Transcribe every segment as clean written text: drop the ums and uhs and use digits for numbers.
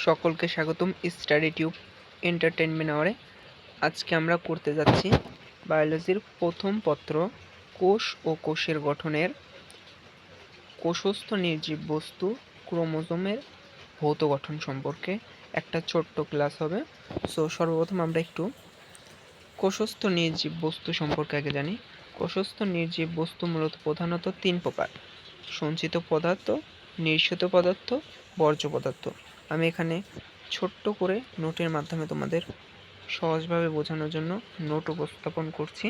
সকলকে স্বাগতম study tube entertainment আওয়ারে। আজকে আমরা করতে যাচ্ছি বায়োলজির প্রথম পত্র কোষ ও কোষের গঠনের কোষস্থ নির্জীব বস্তু ক্রোমোজোমের ভৌত গঠন সম্পর্কে একটা ছোট্ট ক্লাস হবে। সো সর্বপ্রথম আমরা একটু কোষস্থ নির্জীব বস্তু সম্পর্কে আগে জানি। কোষস্থ নির্জীব বস্তু মূলত প্রধানত তিন প্রকার: সঞ্চিত পদার্থ, নিঃসৃত পদার্থ, বর্জ্য পদার্থ। আমি এখানে ছোট্ট করে নোটের মাধ্যমে তোমাদের সহজভাবে বোঝানোর জন্য নোট উপস্থাপন করছি।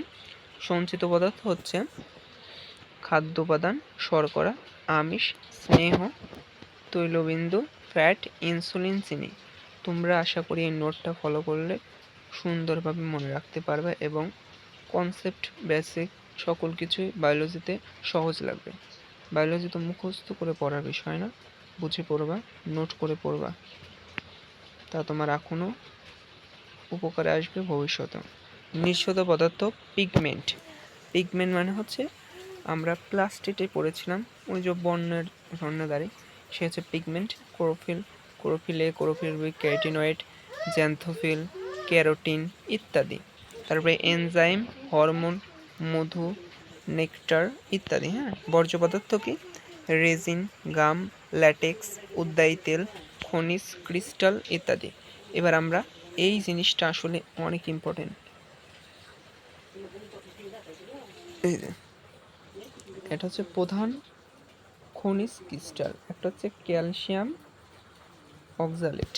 সঞ্চিত পদার্থ হচ্ছে খাদ্য উপাদান, শর্করা, আমিষ, স্নেহ, তৈলবিন্দু, ফ্যাট, ইনসুলিন, চিনি। তোমরা আশা করি এই নোটটা ফলো করলে সুন্দরভাবে মনে রাখতে পারবে এবং কনসেপ্ট বেসিক সকল কিছুই বায়োলজিতে সহজ লাগবে। বায়োলজি তো মুখস্থ করে পড়ার বিষয় না, বুঝে পড়বা, নোট করে পড়বা, তা তোমার এখনও উপকারে আসবে ভবিষ্যতে। নিঃসৃত পদার্থ পিগমেন্ট। পিগমেন্ট মানে হচ্ছে আমরা ক্লাস 8-এ পড়েছিলাম, ওই যে বর্ণদ্বারে, সে হচ্ছে pigment. Chlorophyll, chlorophyll A, chlorophyll B, carotenoid, xanthophyll, carotene ইত্যাদি। তারপরে এনজাইম, হরমোন, মধু, নেকটার ইত্যাদি। বর্জ্য পদার্থ কি? রেজিন, গাম, ল্যাটেক্স, উদ্যায়ী তেল, খনিজ, ক্রিস্টাল ইত্যাদি। এবার আমরা এই জিনিসটা আসলে অনেক ইম্পর্টেন্ট। এটা হচ্ছে প্রধান খনিজ ক্রিস্টাল। একটা হচ্ছে ক্যালসিয়াম অক্সালেট,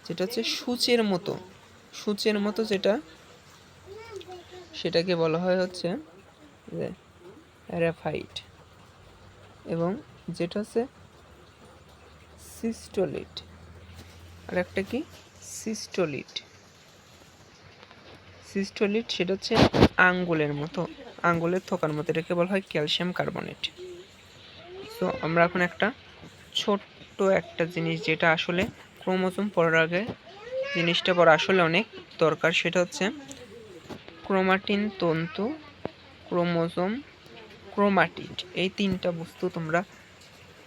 যেটা হচ্ছে সূচের মতো যেটা, সেটাকে বলা হয় হচ্ছে গ্রাফাইট। এবং যেটা হচ্ছে সিস্টোলিট, আর একটা কি সিস্টোলিট। সেটা হচ্ছে আঙ্গুলের মতো, আঙ্গুলের থোকার মতো, এটাকে বলা হয় ক্যালসিয়াম কার্বনেট। তো আমরা এখন একটা ছোট্ট একটা জিনিস, যেটা আসলে ক্রোমোজোম পড়ার আগে জিনিসটা পড়া আসলে অনেক দরকার, সেটা হচ্ছে ক্রোমাটিন তন্তু, ক্রোমোজোম, ক্রোমাটিড। এই তিনটা বস্তু তোমরা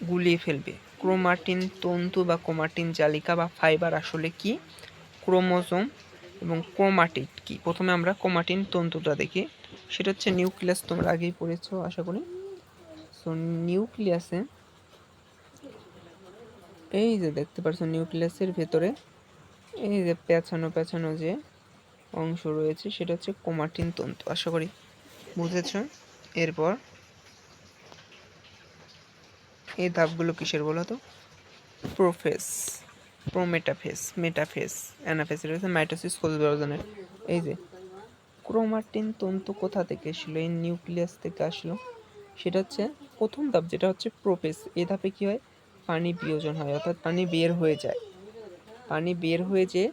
গুলিয়ে ফেলবে। ক্রোমাটিন তন্তু বা ক্রোমাটিন জালিকা বা ফাইবার আসলে কি, ক্রোমোজোম এবং ক্রোমাটিড কি। প্রথমে আমরা ক্রোমাটিন তন্তুটা দেখি, সেটা হচ্ছে নিউক্লিয়াস। তোমরা আগেই পড়েছো আশা করি। সো নিউক্লিয়াসে এই যে দেখতে পাচ্ছ, নিউক্লিয়াসের ভেতরে এই যে পেছানো যে অংশ রয়েছে, সেটা হচ্ছে ক্রোমাটিন তন্তু। আশা করি বুঝেছ। এরপর এই ধাপগুলো কিসের বলো তো? Prophase, prometaphase, metaphase, anaphase. এটা হচ্ছে মাইটোসিস কোষ বিভাজনের। এই যে ক্রোমাটিন তন্তু কোথা থেকে আসলো? এই নিউক্লিয়াস থেকে আসলো। সেটা হচ্ছে প্রথম ধাপ, যেটা হচ্ছে প্রোফেজ। এই ধাপে কি হয়? পানি বিয়োজন হয়, অর্থাৎ পানি বের হয়ে যায়। পানি বের হয়ে যে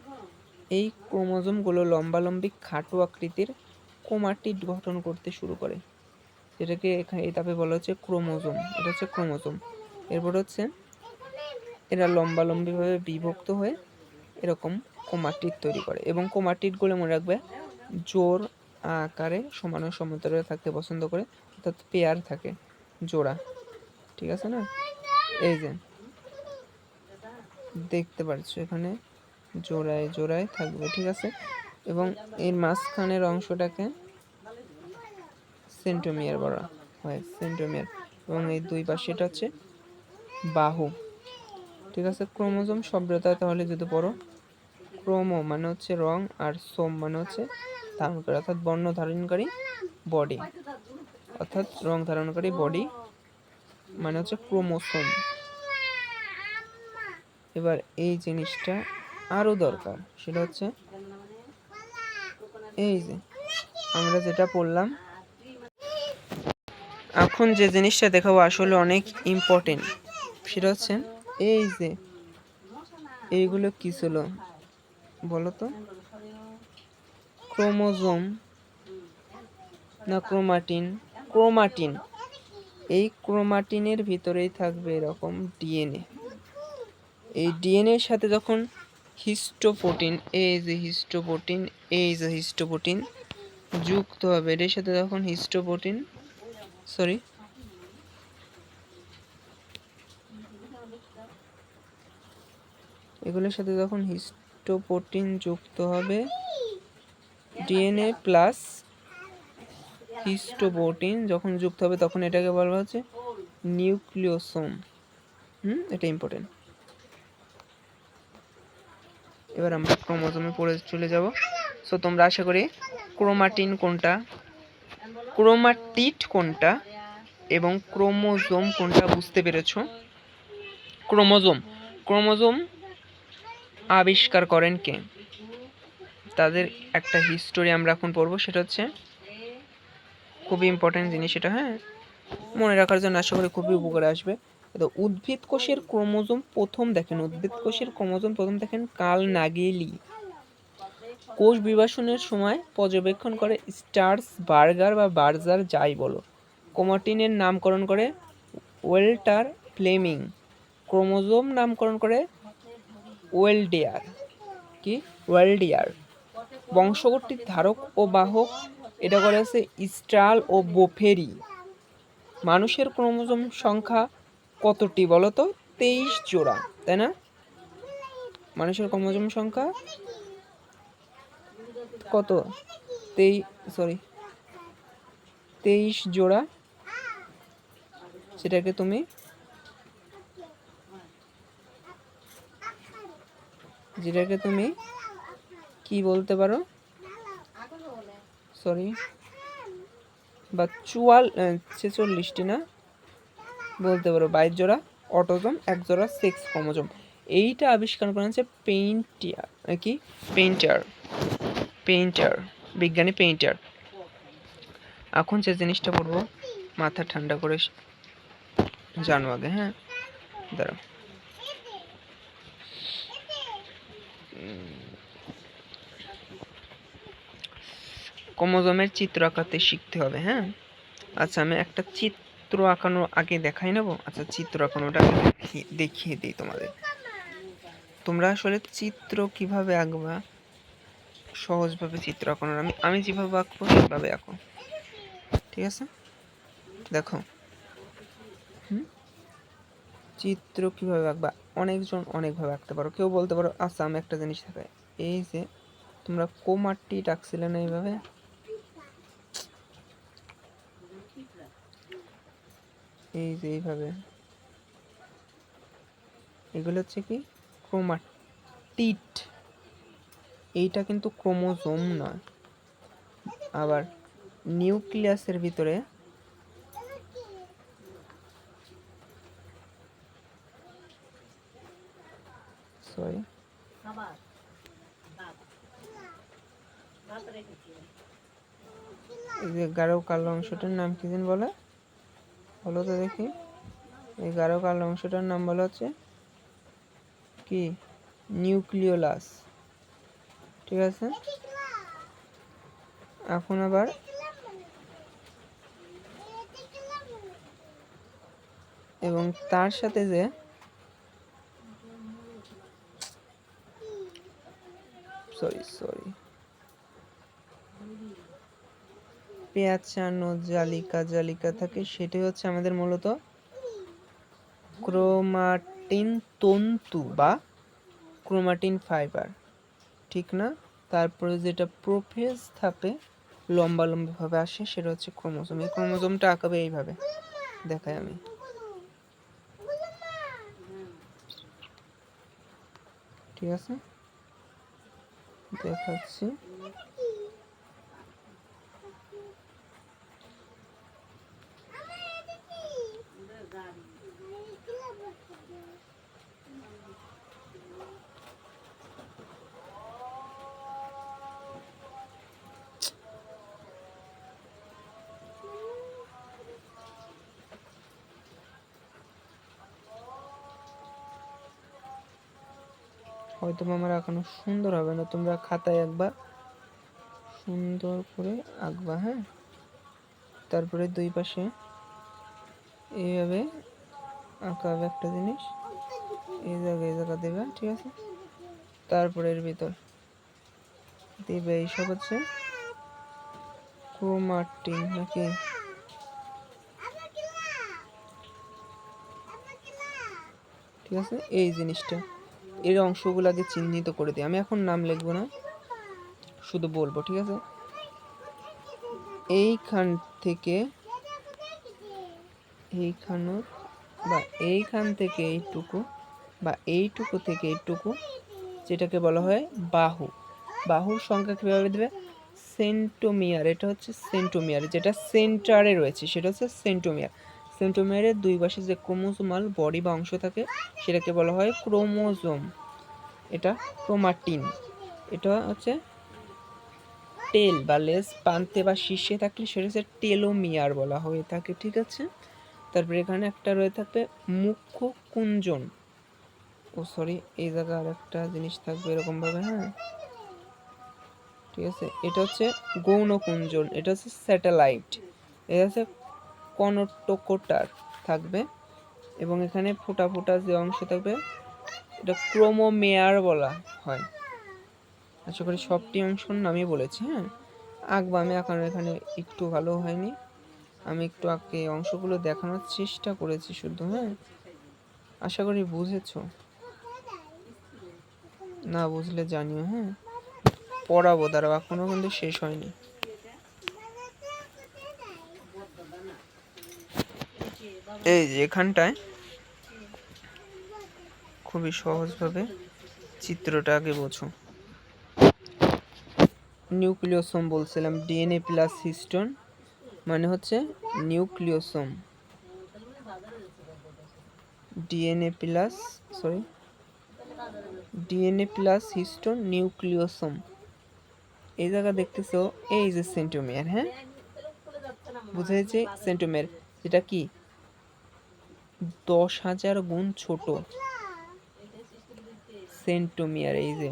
এই ক্রোমোজোমগুলো লম্বালম্বি খাটো আকৃতির ক্রোমাটিড গঠন করতে শুরু করে, যেটাকে এখানে এই ধাপে বলা হচ্ছে ক্রোমোজোম। এটা হচ্ছে ক্রোমোজোম। এরপর হচ্ছে এরা লম্বালম্বিভাবে বিভক্ত হয়ে এরকম ক্রোমাটিড তৈরি করে, এবং ক্রোমাটিডগুলো মনে রাখবে জোড় আকারে সমান সমান্তরালে থাকতে পছন্দ করে, অর্থাৎ পেয়ার থাকে, জোড়া। ঠিক আছে না? এই যে দেখতে পাচ্ছ এখানে জোড়ায় জোড়ায় থাকবে, ঠিক আছে। এবং এর মাঝখানের অংশটাকে সেন্ট্রোমিয়ার বলা হয়, সেন্ট্রোমিয়ার। এবং এই দুই পাশে এটা হচ্ছে বাহু, ঠিক আছে। ক্রোমোজোম শব্দটা তাহলে যদি পড়ো, ক্রোমো মানে হচ্ছে রং, আর সোম মানে হচ্ছে ধারণ করে, অর্থাৎ বর্ণ ধারণকারী বডি, অর্থাৎ রং ধারণকারী বডি মানে হচ্ছে ক্রোমোসোম। এবার এই জিনিসটা আরো দরকার, সেটা হচ্ছে এই যে আমরা যেটা পড়লাম, এখন যে জিনিসটা দেখাবো আসলে অনেক ইম্পর্টেন্ট। সেটা হচ্ছে এই যে এইগুলো কি ছিল বলো তো? ক্রোমোজোম না ক্রোমাটিন? ক্রোমাটিন। এই ক্রোমাটিনের ভিতরেই থাকবে এরকম ডিএনএ। এই ডিএনএর সাথে যখন হিস্টোপ্রোটিন, এই যে হিস্টোপ্রোটিন, এই যে হিস্টোপ্রোটিন যুক্ত হবে, এর সাথে যখন হিস্টোপ্রোটিন, সরি, এগুলোর সাথে যখন হিস্টোপ্রোটিন যুক্ত হবে, ডিএনএ প্লাস হিস্টোপ্রোটিন যখন যুক্ত হবে তখন এটাকে বলা হচ্ছে নিউক্লিওসোম। এটা ইম্পর্টেন্ট। এবার আমরা ক্রোমোজোমে পড়ে চলে যাব। সো তোমরা আশা করি ক্রোমাটিন কোনটা, ক্রোমাটিড কোনটা এবং ক্রোমোজোম কোনটা বুঝতে পেরেছো। ক্রোমোজোম আবিষ্কার করেন কে, তাদের একটা হিস্টোরি আমরা এখন পড়বো, সেটা হচ্ছে খুবই ইম্পর্টেন্ট জিনিস এটা, হ্যাঁ মনে রাখার জন্য আশা করি খুবই উপকারে আসবে। তো উদ্ভিদ কোষের ক্রোমোজোম প্রথম দেখেন কার্ল নাগেলি। কোষ বিভাজনের সময় পর্যবেক্ষণ করে স্টার্স বার্গার বা বার্জার যাই বলো। ক্রোমাটিনের নামকরণ করে ওয়েল্টার ফ্লেমিং। ক্রোমোজোম নামকরণ করে ওয়েলডিয়ার। বংশগতির ধারক ও বাহক এটা করে আছে স্ট্রাল ও বোফেরি। মানুষের ক্রোমোজোম সংখ্যা কতটি বলো তো? 23 জোড়া, তাই না? মানুষের ক্রোমোজোম সংখ্যা কত? 23 জোড়া। সেটাকে তুমি কি বলতে পারো? বা 46টি না বলতে পারো। 22 জোড়া অটোজোম, 1 জোড়া সেক্স ক্রোমোজোম। এইটা আবিষ্কার করা হচ্ছে পেইন্টার, বিজ্ঞানী পেইন্টার। এখন যে জিনিসটা পড়বো মাথা ঠান্ডা করে জানো আগে, হ্যাঁ দাঁড়াও। ক্রোমোজোমের চিত্র আঁকাতে শিখতে হবে, হ্যাঁ। আচ্ছা আমি একটা চিত্র আঁকানো আগে দেখাই নেব। আচ্ছা চিত্র আঁকানোটা দেখিয়ে দিই তোমাদের। তোমরা আসলে চিত্র কিভাবে আঁকবা, সহজভাবে চিত্র আঁকানোর আমি যেভাবে আঁকবো সেভাবে আঁকো, ঠিক আছে? দেখো চিত্র কিভাবে আঁকবা, অনেকজন অনেকভাবে আঁকতে পারো। কেউ বলতে পারো আচ্ছা আমি একটা জিনিস দেখাই, এই যে তোমরা ক্রোমাটিড আঁকছিলে না এইভাবে, এই যে এইভাবে, এগুলো হচ্ছে কি ক্রোমাটিড। এইটা কিন্তু ক্রোমোজোম নয়। আবার নিউক্লিয়াসের ভিতরে এই যে গাঢ় কালো অংশটার নাম কি যেন বলে, বলো তো দেখি। এই গাঢ় কালো অংশটার নাম বলা হচ্ছে কি নিউক্লিওলাস, ঠিক আছে? এখন আবার এবং তার সাথে যে পেঁচানো জালিকা থাকে, সেটাই হচ্ছে আমাদের মূলত ক্রোমাটিন তন্তু বা ক্রোমাটিন ফাইবার, ঠিক না? তারপরে যেটা প্রোফেজ থাকে লম্বাভাবে আসে সেটা হচ্ছে ক্রোমোজোম। এই ক্রোমোজোমটা আঁকাবে এইভাবে, দেখাই আমি, ঠিক আছে? দেখাচ্ছি। হয়তো আমার আঁকানো সুন্দর হবে না, তোমরা খাতায় একবার সুন্দর করে আঁকবা, হ্যাঁ। তারপরে দুই পাশে এইভাবে আঁকা হবে একটা জিনিস, এই জায়গা দেবে, ঠিক আছে? তারপরে এর ভিতর দেবে এইসব হচ্ছে ক্রোমাটিন, নাকি? ঠিক আছে, এই জিনিসটা এর অংশগুলো আগে চিহ্নিত করে দিই। আমি এখন নাম লিখবো না, শুধু বলবো, ঠিক আছে? এইখান থেকে এইখানোর বা এইখান থেকে এইটুকু বা এইটুকু থেকে এইটুকু, যেটাকে বলা হয় বাহু। বাহুর সংখ্যা কীভাবে দেবে? সেন্টোমিয়ার। এটা হচ্ছে সেন্টোমিয়ার, যেটা সেন্টারে রয়েছে সেটা হচ্ছে সেন্টোমিয়ার। সেন্টোমিয়ারের দুই পাশে যে ক্রোমোজোমাল বডি বা অংশ থাকে সেটাকে বলা হয় ক্রোমোজোম। এটা ক্রোমাটিন। এটা হচ্ছে টেল বা লেজ প্রান্তে বা শীর্ষে থাকলে সেটা হচ্ছে টেলোমিয়ার বলা হয়ে থাকে, ঠিক আছে? তারপরে এখানে একটা রয়ে থাকবে মুখ্য কুঞ্চন। ও সরি, এই জায়গায় আর একটা জিনিস থাকবে এরকমভাবে, হ্যাঁ, ঠিক আছে? এটা হচ্ছে গৌণ কুঞ্চন, এটা হচ্ছে স্যাটেলাইট, এটা হচ্ছে কনটোকোটার থাকবে, এবং এখানে ফোটা ফোটা যে অংশ থাকবে এটা ক্রোমোমেয়ার বলা হয়। আশা করি সবটি অংশের নামই বলেছি, হ্যাঁ। আঁকবো আমি, এখন এখানে একটু ভালো হয়নি, আমি একটু আঁকে অংশগুলো দেখানোর চেষ্টা করেছি শুধু, হ্যাঁ। আশা করি বুঝেছো, না বুঝলে জানিও, হ্যাঁ। পড়াবো, দাঁড়াও, এখনো কিন্তু শেষ হয়নি। এই যে এখানটায় খুবই সহজভাবে চিত্রটা আগে বোঝো। নিউক্লিওসোম বলছিলাম, ডিএনএ প্লাস হিস্টোন মানে হচ্ছে nucleosome. DNA plus histone nucleosome. এই জায়গা দেখতেছো, এই যে সেন্টোমিয়ার, হ্যাঁ, বুঝেছি। সেন্টোমিয়ার যেটা কি 10,000 গুণ ছোট সেন্টোমিয়ার। এই যে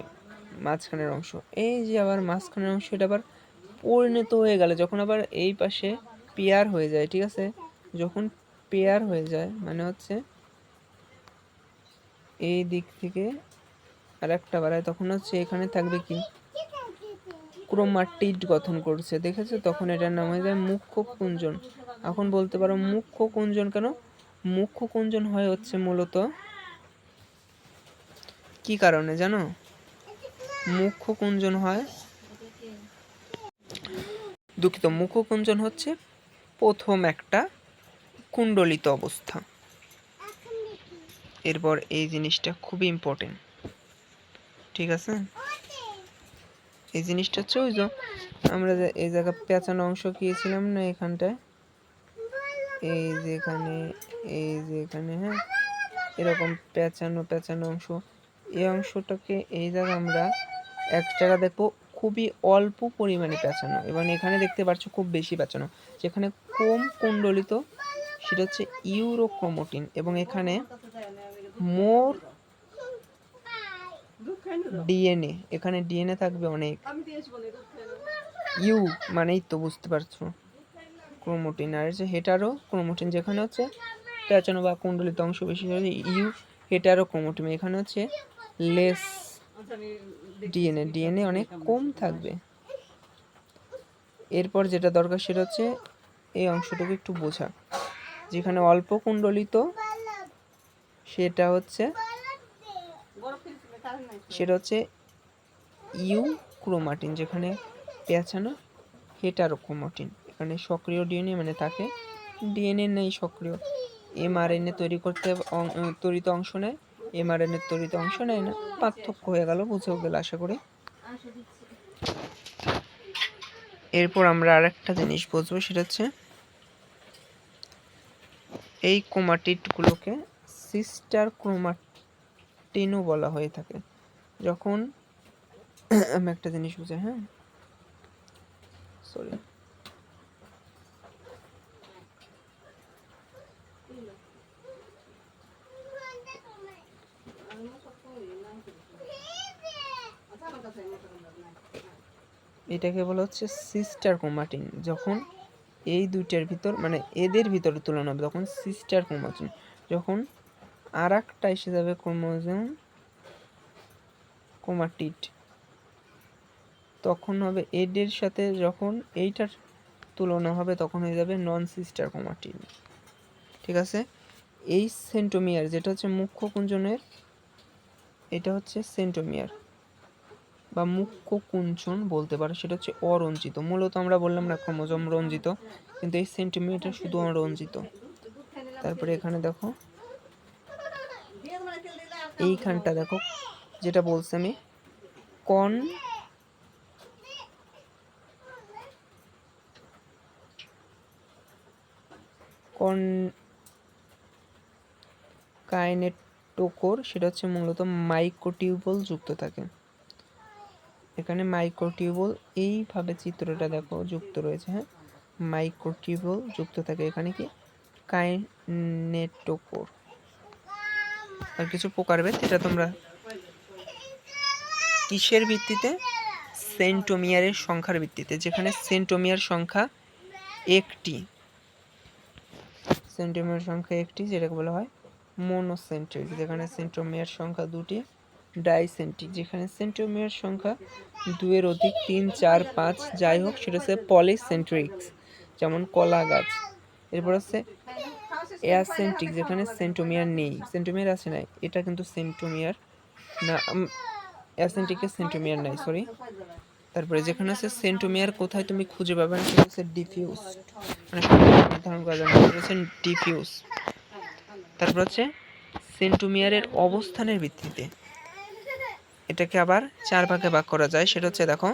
মাঝখানের অংশ, এই যে আবার মাঝখানের অংশ, এটা আবার পরিণত হয়ে গেলে যখন আবার এই পাশে পেয়ার হয়ে যায়, ঠিক আছে? যখন পেয়ার হয়ে যায় মানে হচ্ছে এই দিক থেকে আর একটা বাড়ায়, তখন হচ্ছে এখানে থাকবে কি ক্রোমাটিড গঠন করছে, দেখেছো? তখন এটার নাম হয়ে যায় মুখ্য কুঞ্চন। এখন বলতে পারো মুখ্য কুঞ্চন কেন? মুখ্য কুঞ্চন হয় হচ্ছে মূলত কি কারণে জানো? মুখ্য কুঞ্চন হয়, দুঃখিত, মুখ্য কুঞ্চন হচ্ছে প্রথম একটা কুণ্ডলিত অবস্থা। এরপর এই জিনিসটা খুবই ইম্পর্টেন্ট, ঠিক আছে? এই জিনিসটা হচ্ছে ওই যে আমরা যে এই জায়গা পেঁচানো অংশ গিয়েছিলাম না এখানটায়, এই যে এখানে, হ্যাঁ, এরকম পেঁচানো অংশ, এই অংশটাকে এই জায়গা আমরা এক জায়গা দেখবো খুবই অল্প পরিমাণে পেঁচানো, এবং এখানে দেখতে পাচ্ছ খুব বেশি পেঁচানো। যেখানে কম কুণ্ডলিত সেটা হচ্ছে ইউরোক্রোমাটিন, এবং এখানে মোর ডিএনএ, এখানে ডিএনএ থাকবে অনেক। ইউ মানেই তো বুঝতে পারছো ক্রোমাটিন, আর হচ্ছে হেটারো ক্রোমাটিন, যেখানে হচ্ছে পেঁচানো বা কুণ্ডলিত অংশ বেশি হলে ইউ হেটারো ক্রোমাটিন, এখানে হচ্ছে লেস ডিএনএ অনেক কম থাকবে। এরপর যেটা দরকার সেটা হচ্ছে এই অংশটুকু একটু বোঝা, যেখানে অল্প কুণ্ডলিত সেটা হচ্ছে ইউ ক্রোমাটিন, যেখানে পেঁচানো হেটারোক্রোমাটিন। এখানে সক্রিয় ডিএনএ মানে থাকে, ডিএনএ নেই সক্রিয়, এমআরএনএ তৈরিত অংশ নেয়, এমআরএনএ তৈরিত অংশ নেয় না। পার্থক্য হয়ে গেল, বুঝেও গেল আশা করি। এরপর আমরা আরেকটা জিনিস বুঝবো, সেটা হচ্ছে এই ক্রোমাটিডগুলোকে সিস্টার ক্রোমাটিনও বলা হয়ে থাকে। যখন আমি একটা জিনিস বুঝাই, হ্যাঁ, সরি, এটাকে বলা হচ্ছে সিস্টার ক্রোমাটিন। যখন এই দুইটার ভিতর মানে এদের ভিতরে তুলনা হবে তখন সিস্টার ক্রোমাটিন, যখন আর একটা এসে যাবে ক্রোমাটিড, তখন হবে এদের সাথে, যখন এইটার তুলনা হবে তখন হয়ে যাবে নন সিস্টার ক্রোমাটিন, ঠিক আছে? এই সেন্টোমিয়ার যেটা হচ্ছে মুখ্য কুঞ্চনের এটা হচ্ছে সেন্ট্রোমিয়ার বা মুখ্য কুঞ্চন বলতে পারো, সেটা হচ্ছে অরঞ্জিত। মূলত আমরা বললাম না ক্রোমোজোম রঞ্জিত, কিন্তু এই সেন্ট্রোমিয়ারটা শুধু অরঞ্জিত। তারপরে এখানে দেখো, এইখানটা দেখো, যেটা বলছি আমি কাইনেটোকোর, সেটা হচ্ছে মূলত মাইক্রোটিউবুল যুক্ত থাকে। এখানে মাইক্রোটিউবুল এইভাবে চিত্রটা দেখো যুক্ত রয়েছে, হ্যাঁ, মাইক্রোটিউবুল যুক্ত থাকে এখানে কি কাইনেটোকোর। আর কিছু প্রকারভেদ, এটা তোমরা কিসের ভিত্তিতে? সেন্ট্রোমিয়ারের সংখ্যার ভিত্তিতে। যেখানে সেন্ট্রোমিয়ার সংখ্যা একটি, সেন্ট্রোমিয়ার সংখ্যা একটি, যেটাকে বলা হয় মোনোসেন্ট্রিক। যেখানে সেন্ট্রোমিয়ার সংখ্যা দুটি, ডাইসেন্ট্রিক। যেখানে সেন্ট্রোমিয়ার সংখ্যা দুয়ের অধিক, 3, 4, 5 যাই হোক, সেটা হচ্ছে পলিসেন্ট্রিক্স, যেমন কলা গাছ। এরপর হচ্ছে অ্যাসেন্ট্রিক, যেখানে সেন্ট্রোমিয়ার নেই, সেন্ট্রোমিয়ার আছে না, এটা কিন্তু সেন্ট্রোমিয়ার না, অ্যাসেন্ট্রিকের সেন্ট্রোমিয়ার নাই, সরি। তারপরে যেখানে আছে সেন্ট্রোমিয়ার কোথায় তুমি খুঁজে পাবে না, সেটা হচ্ছে ডিফিউজ, মানে নির্ধারণ করা যায় না, সেটা হচ্ছে ডিফিউজ। তারপর হচ্ছে সেন্ট্রোমিয়ারের অবস্থানের ভিত্তিতে এটাকে আবার 4 ভাগে ভাগ করা যায়। সেটা হচ্ছে দেখো,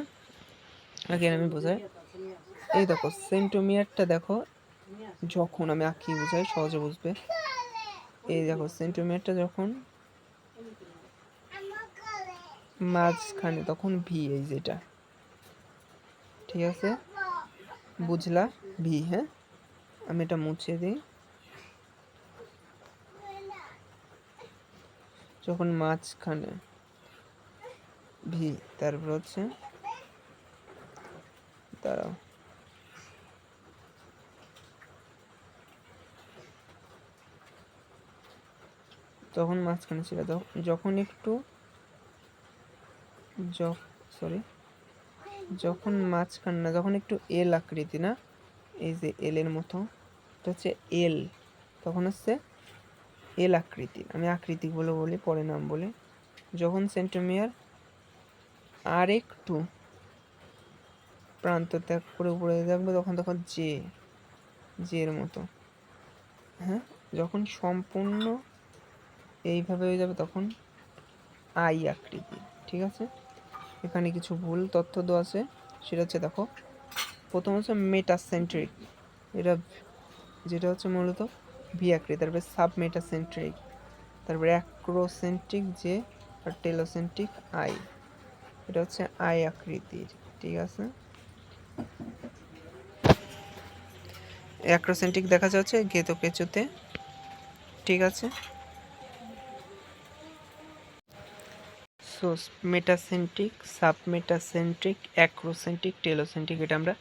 আগে আমি বোঝাই, এই দেখো সেন্ট্রোমিয়ারটা দেখো, যখন আমি আঁকি বোঝাই সহজে বুঝবে। এই দেখো সেন্ট্রোমিয়ারটা যখন মাঝখানে, তখন ভি, এই যেটা, ঠিক আছে, বুঝলা? ভি, হ্যাঁ, আমি এটা মুছে দিই। যখন মাঝখানে ভি, তারপর হচ্ছে দাঁড়াও, তখন মাঝখানে ছিল, যখন একটু সরি, যখন মাঝখানে না, যখন একটু এল আকৃতি, না এই যে এল এর মতো, এটা হচ্ছে এল, তখন হচ্ছে এল আকৃতি, আমি আকৃতি বলে বলি, পরে নাম বলে। যখন সেন্ট্রোমিয়ার আর একটু প্রান্ত ত্যাগ করে উপরে থাকবে, তখন জে, এর মতো, হ্যাঁ। যখন সম্পূর্ণ এইভাবে হয়ে যাবে, তখন আই আকৃতি, ঠিক আছে। এখানে কিছু ভুল তথ্য দেওয়া আছে, সেটা হচ্ছে দেখো, প্রথম হচ্ছে মেটাসেন্ট্রিক, এটা যেটা হচ্ছে মূলত ভি আকৃতি, তারপরে সাবমেটাসেন্ট্রিক, তারপরে অ্যাক্রোসেন্ট্রিক জে, আর টেলোসেন্ট্রিক আই, এটা হচ্ছে আই আকৃতির, ঠিক আছে। অ্যাক্রোসেন্ট্রিক দেখা যাচ্ছে গেতো কেঁচোতে, ঠিক আছে। So metacentric, submetacentric, acrocentric, telocentric, এটা আমরা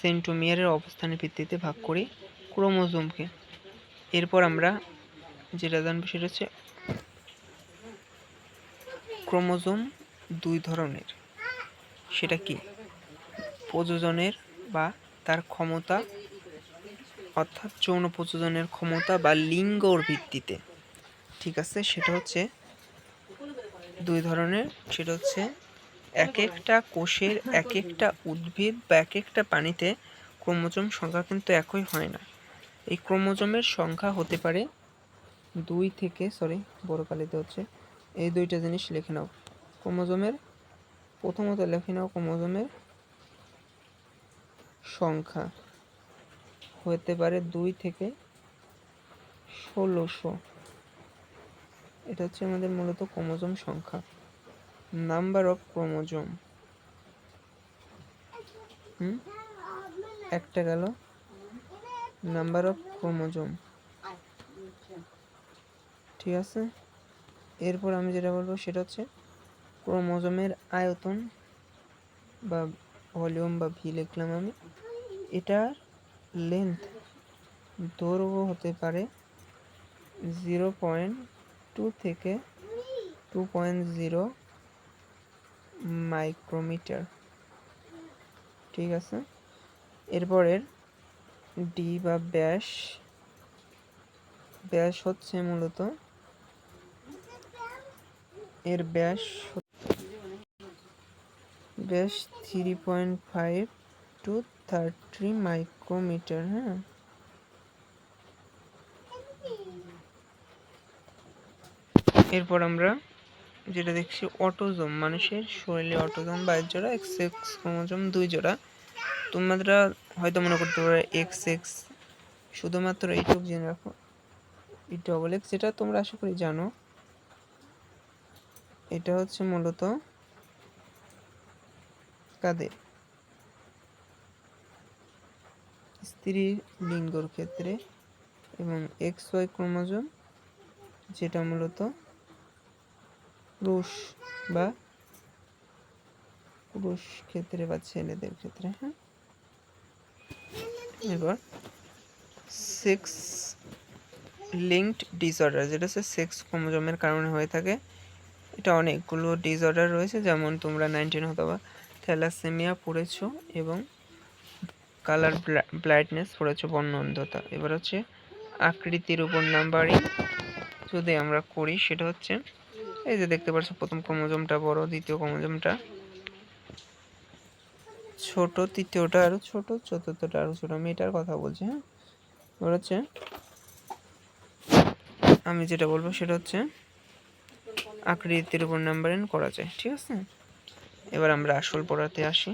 সেন্ট্রোমিয়ারের অবস্থানের ভিত্তিতে ভাগ করি ক্রোমোজোমকে। এরপর আমরা যেটা জানবো সেটা হচ্ছে ক্রোমোজোম দুই ধরনের, সেটা কি? প্রযোজনের বা তার ক্ষমতা, অর্থাৎ যৌন প্রযোজনের ক্ষমতা বা লিঙ্গর ভিত্তিতে, ঠিক আছে। সেটা হচ্ছে দুই ধরনের, সেটা হচ্ছে এক একটা কোষের, এক একটা উদ্ভিদ বা এক একটা প্রাণীতে ক্রোমোজোম সংখ্যা কিন্তু একই হয় না। এই ক্রোমোজোমের সংখ্যা হতে পারে 2 থেকে, সরি বড় কালিতে হচ্ছে, এই দুইটা জিনিস লিখে নাও। ক্রোমোজোমের, প্রথমত লিখে নাও, ক্রোমোজোমের সংখ্যা হতে পারে 2 থেকে 1600, এটা হচ্ছে আমাদের মূলত ক্রোমোজোম সংখ্যা, নাম্বার অফ ক্রোমোজোম। একটা গেল নাম্বার অফ ক্রোমোজোম, ঠিক আছে। এরপর আমি যেটা বলবো সেটা হচ্ছে ক্রোমোজোমের আয়তন বা ভলিউম বা ভি লিখলাম আমি। এটার লেন্থ, দৈর্ঘ্য হতে পারে 0.2 থেকে 2.0 মাইক্রোমিটার, ঠিক আছে। এরপরের ডি বা ব্যাস, ব্যাস হচ্ছে মূলত এর ব্যাস 3.5 to 30 মাইক্রোমিটার। হ্যাঁ, এরপর আমরা যেটা দেখছি অটোজোম, মানুষের শরীরে অটোজোম 22 জোড়া, এক্স এক্স ক্রোমোজোম 2 জোড়া। তোমরা হয়তো মনে করতে পারো এক্স এক্স, শুধুমাত্র এইটুকু জেনে রাখো ই ডবল এক্স, যেটা তোমরা আশা করি জানো, এটা হচ্ছে মূলত কাদের, স্ত্রী লিঙ্গর ক্ষেত্রে, এবং এক্স ওয়াই ক্রোমোজোম যেটা মূলত পুরুষ বা পুরুষ ক্ষেত্রে বা ছেলেদের ক্ষেত্রে। হ্যাঁ, এবার সেক্স লিঙ্কড ডিসঅর্ডার, যেটা হচ্ছে সেক্স ক্রোমোজোমের কারণে হয়ে থাকে। এটা অনেকগুলো ডিসঅর্ডার রয়েছে, যেমন তোমরা 19 অথবা থ্যালাসেমিয়া পড়েছো এবং কালার ব্লাইন্ডনেস পড়েছো, বর্ণ অন্ধতা। এবার হচ্ছে আকৃতির উপর নাম্বারিং যদি আমরা করি, সেটা হচ্ছে এই যে দেখতে পাচ্ছ, প্রথম ক্রোমোজোমটা বড়, দ্বিতীয় ক্রোমোজোমটা ছোট, তৃতীয়টা আরো ছোট, চতুর্থটা আরো ছোট। আমি এটার কথা বলছি। হ্যাঁ, এবার হচ্ছে আমি যেটা বলবো সেটা হচ্ছে আকৃতির উপর নাম্বারিং করা যায়, ঠিক আছে। এবার আমরা আসল পড়াতে আসি।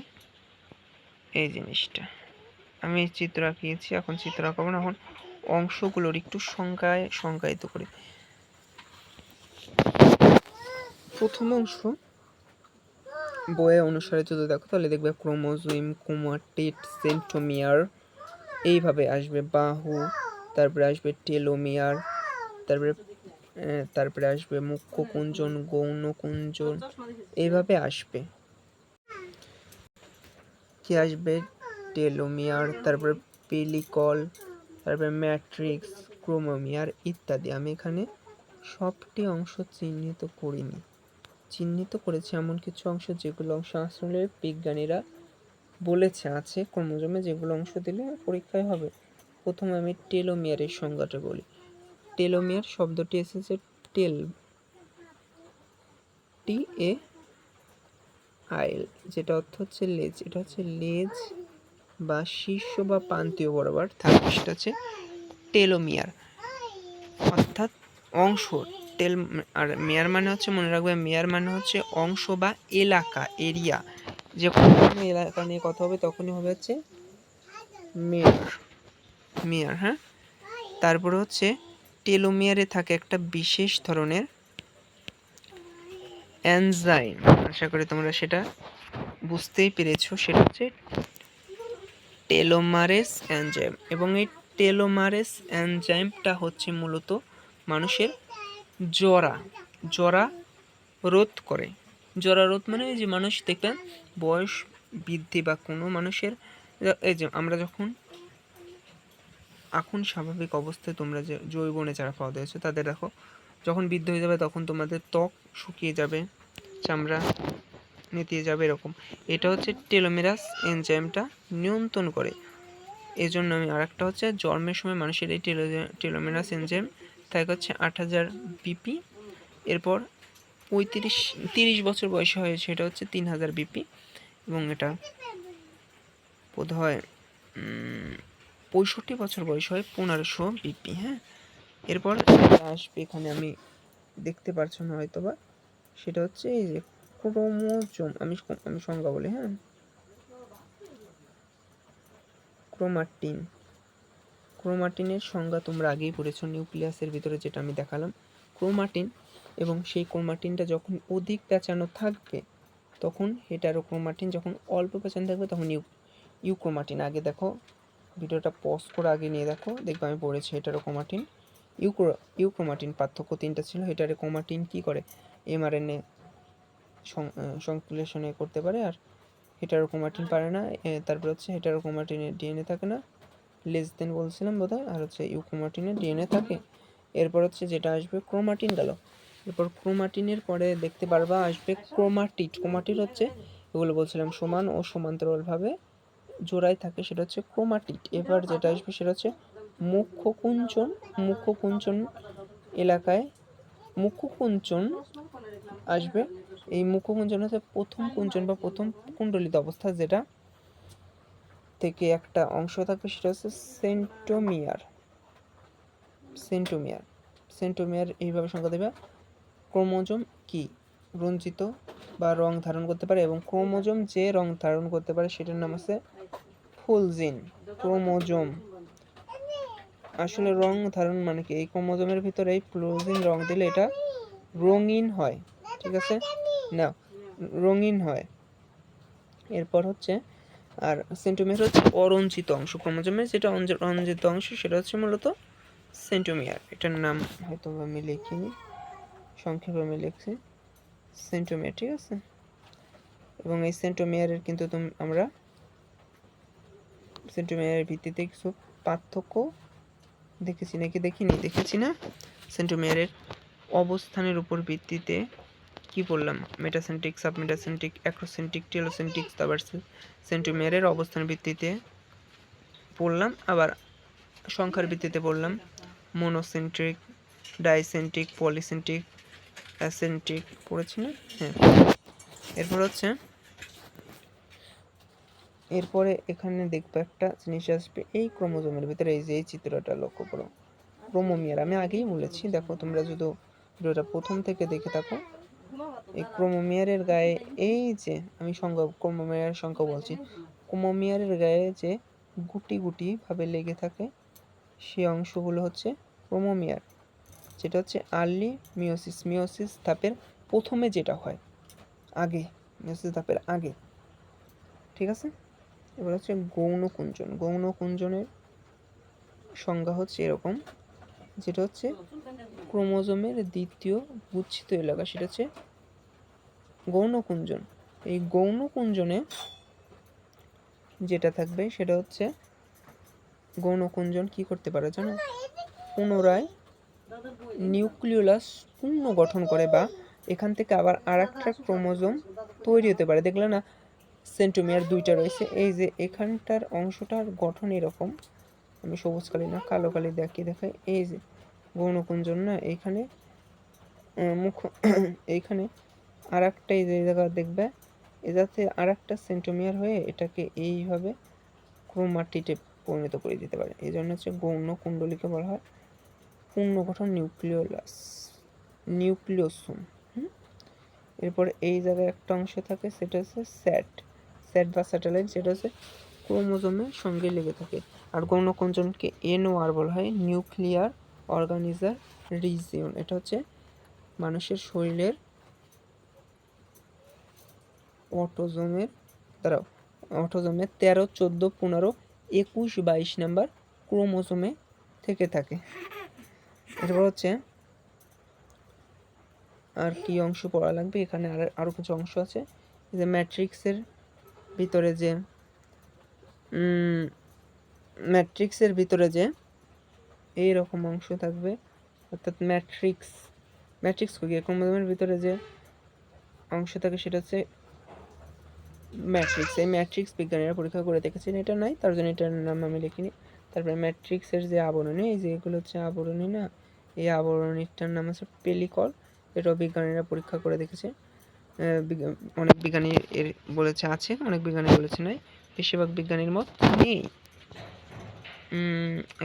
এই জিনিসটা আমি চিত্র আঁকিয়েছি, এখন চিত্র আঁকাবো না, এখন অংশগুলোর একটু সংজ্ঞায়িত করি। প্রথম অংশ বইয়ে অনুসারে যদি দেখো তাহলে দেখবে ক্রোমোজোম, ক্রোমাটিড, সেন্ট্রোমিয়ার এইভাবে আসবে, বাহু, তারপরে আসবে টেলোমিয়ার, তারপরে আসবে মুখ্য কুঞ্চন, গৌণ কুঞ্চন, এইভাবে আসবে। কি আসবে? টেলোমিয়ার, তারপরে পেলিকল, তারপরে ম্যাট্রিক্স, ক্রোমোমিয়ার ইত্যাদি। আমি এখানে সবটি অংশ চিহ্নিত করিনি, চিহ্নিত করেছি এমন কিছু অংশ যেগুলো অংশ আসলে বিজ্ঞানীরা বলেছে আছে ক্রোমোজোমে, যেগুলো অংশ দিলে পরীক্ষায় হবে। প্রথমে আমি টেলোমিয়ারের সংজ্ঞাটা বলি। টেলোমিয়ার শব্দটি এসেছে টেল, টি এ আইল, যেটা অর্থ হচ্ছে লেজ। এটা হচ্ছে লেজ বা শীর্ষ বা প্রান্তীয় বরাবর থাকে, সেটা হচ্ছে টেলোমিয়ার, অর্থাৎ অংশ। টেল আর মেয়ার মানে হচ্ছে, মনে রাখবে, মেয়ার মানে হচ্ছে অংশ বা এলাকা, এরিয়া। যে কোনো এলাকা নিয়ে কথা হবে তখনই হবে হচ্ছে মেয়ার, মেয়ার। হ্যাঁ, তারপরে হচ্ছে টেলোমিয়ারে থাকে একটা বিশেষ ধরনের এনজাইম, আশা করি তোমরা সেটা বুঝতেই পেরেছো, সেটা হচ্ছে টেলোমারেস এনজাইম। এবং এই টেলোমারেস এনজাইমটা হচ্ছে মূলত মানুষের জরা রোধ করে। জরা রোধ মানে যে মানুষ দেখবেন বয়স বৃদ্ধি বা কোনো মানুষের, এই যে আমরা যখন এখন স্বাভাবিক অবস্থায় তোমরা যে জৈবনে যারা পাওয়া দিয়েছো তাদের দেখো, যখন বৃদ্ধ হয়ে যাবে তখন তোমাদের ত্বক শুকিয়ে যাবে, চামড়া নেতিয়ে যাবে, এরকম। এটা হচ্ছে টেলোমেরাস এনজাইমটা নিয়ন্ত্রণ করে। এই জন্য আমি আরেকটা হচ্ছে জন্মের সময় মানুষের এই টেলোমেরাস এনজাইম থাকে হচ্ছে 8000 বিপি, এরপর 30 বছর বয়সে হয় সেটা হচ্ছে 3000 বিপি, এবং এটা বোধ হয় 65 বছর বয়স হয় 1500 বিপি। হ্যাঁ, এরপর আসবে এখানে, আমি দেখতে পারছো না হয়তো বা, সেটা হচ্ছে এই যে ক্রোমোজোম। আমি সংজ্ঞা বলি। হ্যাঁ, ক্রোমাটিন, ক্রোমাটিনের সংজ্ঞা তোমরা আগেই পড়েছো, নিউক্লিয়াসের ভিতরে যেটা আমি দেখালাম ক্রোমাটিন। এবং সেই ক্রোমাটিনটা যখন অধিক পেঁচানো থাকবে তখন হেটারোক্রোমাটিন, যখন অল্প পেঁচানো থাকবে তখন ইউক্রোমাটিন। আগে দেখো, ভিডিওটা পজ করে আগে নিয়ে দেখো, দেখবে আমি পড়েছি হেটারোক্রোমাটিন, ইউক্রোমাটিন। পার্থক্য তিনটা ছিল। হেটারোক্রোমাটিন কি করে? এমআরএনএ সংশ্লেষণে করতে পারে, আর হেটারোক্রোমাটিন পারে না। তারপর হচ্ছে হেটারোক্রোমাটিনের ডিএনএ থাকে না, লেস দেন বলছিলাম বোধহয়, আর হচ্ছে ইউক্রোমাটিনের ডিএনএ থাকে। এরপর হচ্ছে যেটা আসবে ক্রোমাটিন গেল, এরপর ক্রোমাটিনের পরে দেখতে পারবা আসবে ক্রোমাটিড। ক্রোমাটিড হচ্ছে, এগুলো বলছিলাম সমান ও সমান্তরালভাবে জোড়ায় থাকে, সেটা হচ্ছে ক্রোমাটিড। এবার যেটা আসবে সেটা হচ্ছে মুখ্য কুঞ্চন। মুখ্য কুঞ্চন এলাকায় মুখকুঞ্চন আসবে। এই মুখকুঞ্চন হচ্ছে প্রথম কুঞ্চন বা প্রথম কুণ্ডলিত অবস্থা, যেটা থেকে একটা অংশ থাকবে, সেটা হচ্ছে সেন্টোমিয়ার। সেন্টোমিয়ার সেন্টোমিয়ার এইভাবে সংখ্যা দেবে। ক্রোমোজোম কি রঞ্জিত বা রং ধারণ করতে পারে, এবং ক্রোমোজোম যে রং ধারণ করতে পারে সেটার নাম আছে ফুলজিন। ক্রোমোজোম আসলে রং ধারণ মানে কি, এই ক্রোমোজোমের ভিতরে এই ফুলজিন রং দিলে এটা রঙিন হয়, ঠিক আছে না, রঙিন হয়। এরপর হচ্ছে আর সেন্টোমিয়ার হচ্ছে অরঞ্জিত অংশ, ক্রোমোজোমের যেটা রঞ্জিত অংশ সেটা হচ্ছে মূলত সেন্টোমিয়ার। এটার নাম হয়তো আমি লিখিনি, সংক্ষেপে আমি লিখছি সেন্টোমিয়ার, ঠিক আছে। এবং এই সেন্টোমিয়ারের কিন্তু আমরা সেন্টোমিয়ারের ভিত্তিতে কিছু পার্থক্য দেখেছি নাকি দেখেছি না। সেন্টোমিয়ারের অবস্থানের উপর ভিত্তিতে কি বললাম, মেটাসেন্ট্রিক, সাবমেটাসেন্ট্রিক, অ্যাক্রোসেন্ট্রিক, টেলোসেন্ট্রিক, তারপর সেন্টোমিয়ারের অবস্থানের ভিত্তিতে পড়লাম, আবার সংখ্যার ভিত্তিতে পড়লাম মোনোসেন্ট্রিক, ডাইসেন্ট্রিক, পলিসেন্ট্রিক, অ্যাসেন্ট্রিক পড়েছি না। হ্যাঁ, এরপরে এখানে দেখবো একটা জিনিস আসবে এই ক্রোমোজোমের ভিতরে, এই যে এই চিত্রটা লক্ষ্য করো, ক্রোমোমিয়ার। আমি আগেই বলেছি, দেখো তোমরা যদি ভিডিওটা প্রথম থেকে দেখে থাকো, এই ক্রোমোমিয়ারের গায়ে এই যে আমি ক্রোমোমিয়ারের সংখ্যা বলছি, ক্রোমোমিয়ারের গায়ে যে গুটি গুটি ভাবে লেগে থাকে সেই অংশগুলো হচ্ছে ক্রোমোমিয়ার, যেটা হচ্ছে আর্লি মিওসিস। মিওসিস ধাপের প্রথমে যেটা হয়, আগে, মিওসিস ধাপের আগে, ঠিক আছে। এবার হচ্ছে গৌণকুঞ্চন। গৌণকুঞ্চনের সংজ্ঞা হচ্ছে এরকম, যেটা হচ্ছে ক্রোমোজোমের দ্বিতীয় গুচ্ছিত এলাকা, সেটা হচ্ছে গৌণকুঞ্চন। এই গৌণকুঞ্চনে যেটা থাকবে সেটা হচ্ছে, গৌণকুঞ্চন কি করতে পারে জানো, পুনরায় নিউক্লিওলাস পুনর্গঠন করে, বা এখান থেকে আবার আরেকটা ক্রোমোজোম তৈরি হতে পারে। দেখলে না সেন্টোমিয়ার দুইটা রয়েছে, এই যে এখানটার অংশটার গঠন এরকম, আমি সবুজ কালি না কালো কালি দেখাই, এই যে গৌণকুঞ্চন না, এইখানে এইখানে আর একটা এই জায়গা দেখবে, এটাতে আর একটা সেন্টোমিয়ার হয়ে এটাকে এইভাবে ক্রোমাটিডে পরিণত করে দিতে পারে। এই জন্য হচ্ছে গৌণ কুণ্ডলীকে বলা হয় পূর্ণগঠন নিউক্লিওসোম। এরপর এই জায়গায় একটা অংশ থাকে, সেটা হচ্ছে স্যাট বা স্যাটেলাইট, যেটা হচ্ছে ক্রোমোজোমের সঙ্গে লেগে থাকে। আর গৌণকুঞ্চনকে NOR বলা হয়, নিউক্লিয়ার অর্গানিজার রিজিয়ন। এটা হচ্ছে মানুষের শরীরের অটোজোমের 13, 14, 15, 21, 22 নাম্বার ক্রোমোজোমে থেকে থাকে। এরপর হচ্ছে আর কি অংশ পড়া লাগবে, এখানে আরও কিছু অংশ আছে, যে ম্যাট্রিক্সের ভিতরে যে এইরকম অংশ থাকবে, অর্থাৎ ম্যাট্রিক্স ক্রোমোজোমের ভিতরে যে অংশ থাকে সেটা হচ্ছে ম্যাট্রিক্স। এই ম্যাট্রিক্স বিজ্ঞানীরা পরীক্ষা করে দেখেছেন, এটা নাই তার জন্য এটার নাম আমি লিখিনি। তারপরে ম্যাট্রিক্সের যে আবরণী, এই যে এগুলো হচ্ছে আবরণী না, এই আবরণীটার নাম হচ্ছে পেলিকল। এটাও বিজ্ঞানীরা পরীক্ষা করে দেখেছে। অনেক বিজ্ঞানী এর বলেছে আছে, অনেক বিজ্ঞানী বলেছে নাই, বেশিরভাগ বিজ্ঞানীর মত নেই।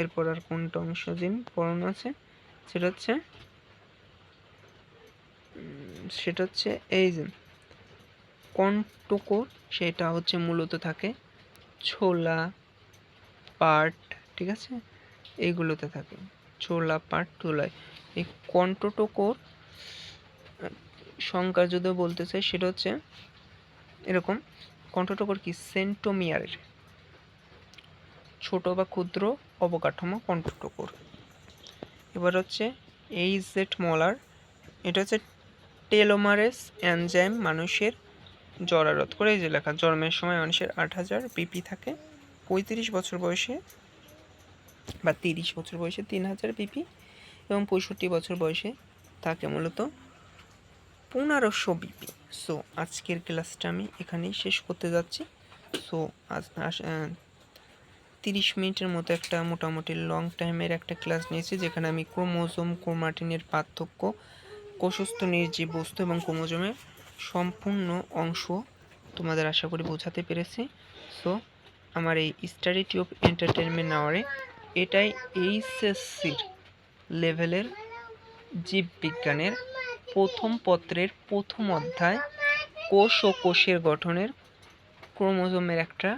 এরপর আর কোনটা অংশ দিন পড়ানো আছে, সেটা হচ্ছে এই যে কন্ট্রোকোর, সেটা হচ্ছে মূলত থাকে ছোলা, পাট, ঠিক আছে, এইগুলোতে থাকে ছোলা, পাট, তুলায়। এই কন্ট্রোটোকোর সংখ্যা যদি বলতে চাই, সেটা হচ্ছে এরকম, কন্ট্রোটোকোর কি সেন্টোমিয়ারের ছোট বা ক্ষুদ্র অবকাঠামো কন্ট্রোটোকোর। এবার হচ্ছে এইজেড মলার, এটা হচ্ছে টেলোমারেস এনজাইম, মানুষের জরারোধ করে। এই যে লেখা, জন্মের সময় মানুষের 8000 পিপি থাকে, 35 বছর বয়সে বা 30 বছর বয়সে 3000 পিপি, এবং 65 বছর বয়সে থাকে মূলত 1500 পিপি। সো আজকের ক্লাসটা আমি এখানেই শেষ করতে যাচ্ছি। সো 30 মিনিটের মতো একটা মোটামুটি লং টাইমের একটা ক্লাস নিয়েছি, যেখানে আমি ক্রোমোজোম, ক্রোমাটিনের পার্থক্য, কোষস্থ নির্জীব বস্তু এবং ক্রোমোজোমের সম্পূর্ণ অংশ তোমাদের আশা করি বোঝাতে পেরেছি। সো আমার এই স্টাডি টিউব এন্টারটেনমেন্ট আওয়ারে এটাই এইচএসসির লেভেলের জীববিজ্ঞানের প্রথম পত্রের প্রথম অধ্যায় কোষ ও কোষের গঠনের ক্রোমোজোমের একটা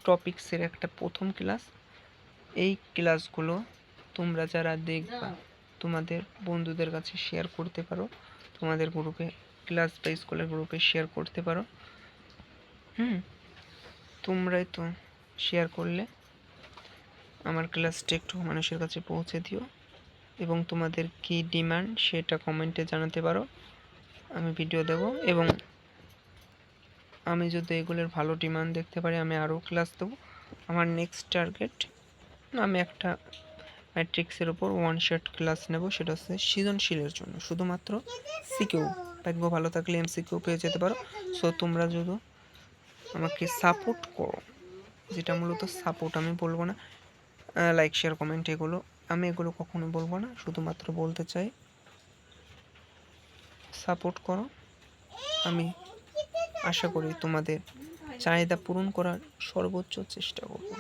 টপিক্সের একটা প্রথম ক্লাস। এই ক্লাসগুলো তোমরা যারা দেখবা তোমাদের বন্ধুদের কাছে শেয়ার করতে পারো, তোমাদের গ্রুপে ক্লাস বা স্কুলের গ্রুপে শেয়ার করতে পারো। তোমরাই তো শেয়ার করলে আমার ক্লাসটা একটু মানুষের কাছে পৌঁছে দিও এবং তোমাদের কি ডিমান্ড সেটা কমেন্টে জানাতে পারো, আমি ভিডিও দেব। এবং আমি যদি এগুলোর ভালো ডিমান্ড দেখতে পারি আমি আরও ক্লাস দেবো। আমার নেক্সট টার্গেট আমি একটা ম্যাট্রিক্সের ওপর ওয়ান শট ক্লাস নেব, সেটা হচ্ছে সৃজনশীলের জন্য, শুধুমাত্র সিকিউ, ভাগ্য ভালো থাকলে এমসিকিউ পেয়ে যেতে পারো। সো তোমরা যদি আমাকে সাপোর্ট করো, যেটা মূলত সাপোর্ট, আমি বলবো না লাইক শেয়ার কমেন্ট এগুলো, আমি এগুলো কখনো বলবো না, শুধুমাত্র বলতে চাই সাপোর্ট করো। আমি আশা করি তোমাদের চাহিদা পূরণ করার সর্বোচ্চ চেষ্টা করব।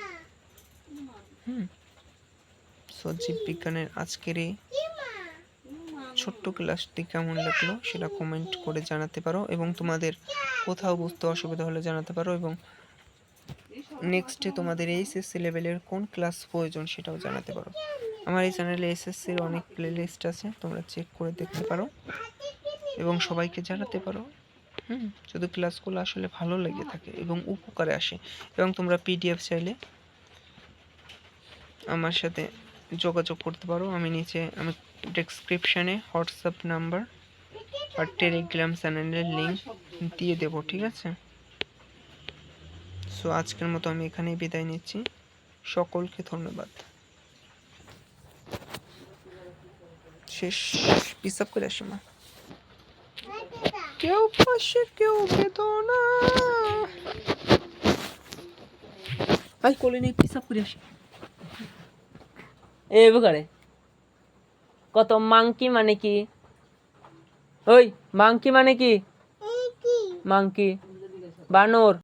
সো জীববিজ্ঞানের আজকের এই ছোট্ট ক্লাসটি কেমন লাগলো সেটা কমেন্ট করে জানাতে পারো এবং তোমাদের কোথাও বুঝতে অসুবিধা হলে জানাতে পারো এবং নেক্সটে তোমাদের এইচএসসি লেভেলের কোন ক্লাস প্রয়োজন সেটাও জানাতে পারো। আমার এই চ্যানেলে এইচএসসির অনেক প্লেলিস্ট আছে, তোমরা চেক করে দেখতে পারো এবং সবাইকে জানাতে পারো যদি ক্লাসগুলো আসলে ভালো লেগে থাকে এবং উপকারে আসে। এবং তোমরা পিডিএফ চাইলে আমার সাথে যোগাযোগ করতে পারো, আমি ডেসক্রিপশানে হোয়াটসঅ্যাপ নাম্বার আর টেলিগ্রাম চ্যানেলের লিঙ্ক দিয়ে দেবো, ঠিক আছে? সো আজকের মতো আমি এখানেই বিদায় নিচ্ছি, সকলকে ধন্যবাদ। শেষ পিসাব করে আসি মা, কেউ পাশে কেউ বেদনা, আই কোলে নেই পিসাব করে আসি। এবারে কত মাংকি মানে কি? ওই মাংকি মানে কি? মাংকি বানর।